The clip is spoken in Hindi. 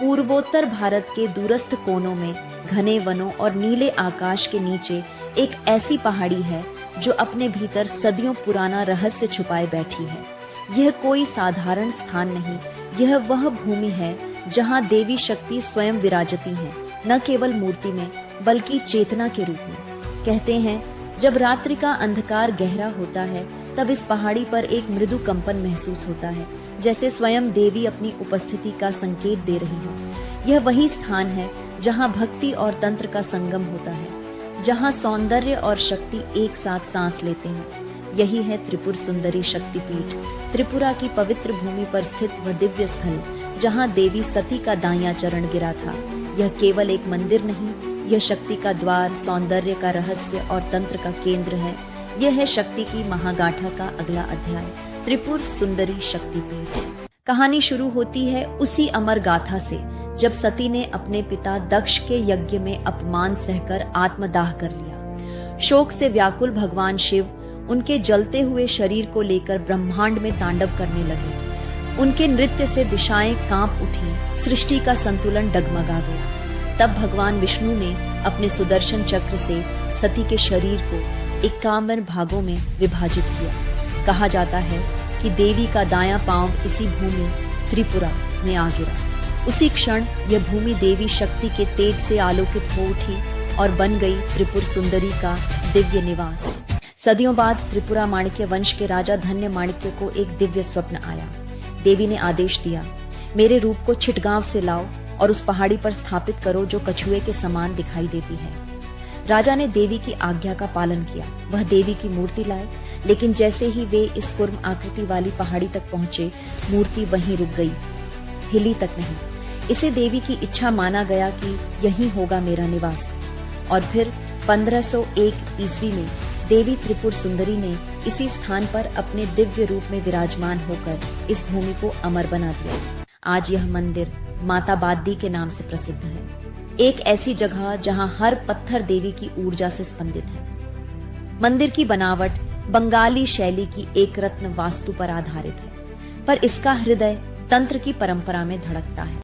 पूर्वोत्तर भारत के दूरस्थ कोनों में घने वनों और नीले आकाश के नीचे एक ऐसी पहाड़ी है जो अपने भीतर सदियों पुराना रहस्य छुपाए बैठी है। यह कोई साधारण स्थान नहीं, यह वह भूमि है जहां देवी शक्ति स्वयं विराजती हैं, न केवल मूर्ति में बल्कि चेतना के रूप में। कहते हैं जब रात्रि का अंधकार गहरा होता है तब इस पहाड़ी पर एक मृदु कंपन महसूस होता है, जैसे स्वयं देवी अपनी उपस्थिति का संकेत दे रही हो। यह वही स्थान है जहां भक्ति और तंत्र का संगम होता है, जहां सौंदर्य और शक्ति एक साथ सांस लेते हैं। यही है त्रिपुर सुंदरी शक्तिपीठ, त्रिपुरा की पवित्र भूमि पर स्थित वह दिव्य स्थल जहां देवी सती का दायां चरण गिरा था। यह केवल एक मंदिर नहीं, यह शक्ति का द्वार, सौंदर्य का रहस्य और तंत्र का केंद्र है। यह है शक्ति की महागाथा का अगला अध्याय, त्रिपुर सुंदरी शक्तिपीठ। कहानी शुरू होती है उसी अमर गाथा से जब सती ने अपने पिता दक्ष के यज्ञ में अपमान सहकर आत्मदाह कर लिया। शोक से व्याकुल भगवान शिव उनके जलते हुए शरीर को लेकर ब्रह्मांड में तांडव करने लगे। उनके नृत्य से दिशाएं कांप उठी, सृष्टि का संतुलन डगमगा गया। तब भगवान विष्णु ने अपने सुदर्शन चक्र से सती के शरीर को 51 भागों में विभाजित किया। कहा जाता है कि देवी का दायां पांव इसी भूमि त्रिपुरा में आ गिरा। उसी क्षण यह भूमि देवी शक्ति के तेज से आलोकित हो उठी और बन गई त्रिपुर सुंदरी का दिव्य निवास। सदियों बाद त्रिपुरा माणिक्य वंश के राजा धन्य माणिक्य को एक दिव्य स्वप्न आया। देवी ने आदेश दिया, मेरे रूप को छिटगांव से लाओ और उस पहाड़ी पर स्थापित करो जो कछुए के समान दिखाई देती है। राजा ने देवी की आज्ञा का पालन किया। वह देवी की मूर्ति लाए, लेकिन जैसे ही वे इस कूर्म आकृति वाली पहाड़ी तक पहुंचे, मूर्ति वहीं रुक गई, हिली तक नहीं। इसे देवी की इच्छा माना गया कि यही होगा मेरा निवास। और फिर 1501 ईस्वी में देवी त्रिपुर सुंदरी ने इसी स्थान पर अपने दिव्य रूप में विराजमान होकर इस भूमि को अमर बना दिया। आज यह मंदिर माता बाद्दी के नाम से प्रसिद्ध है, एक ऐसी जगह जहां हर पत्थर देवी की ऊर्जा से स्पंदित है। मंदिर की बनावट बंगाली शैली की एक रत्न वास्तु पर आधारित है, पर इसका हृदय तंत्र की परंपरा में धड़कता है।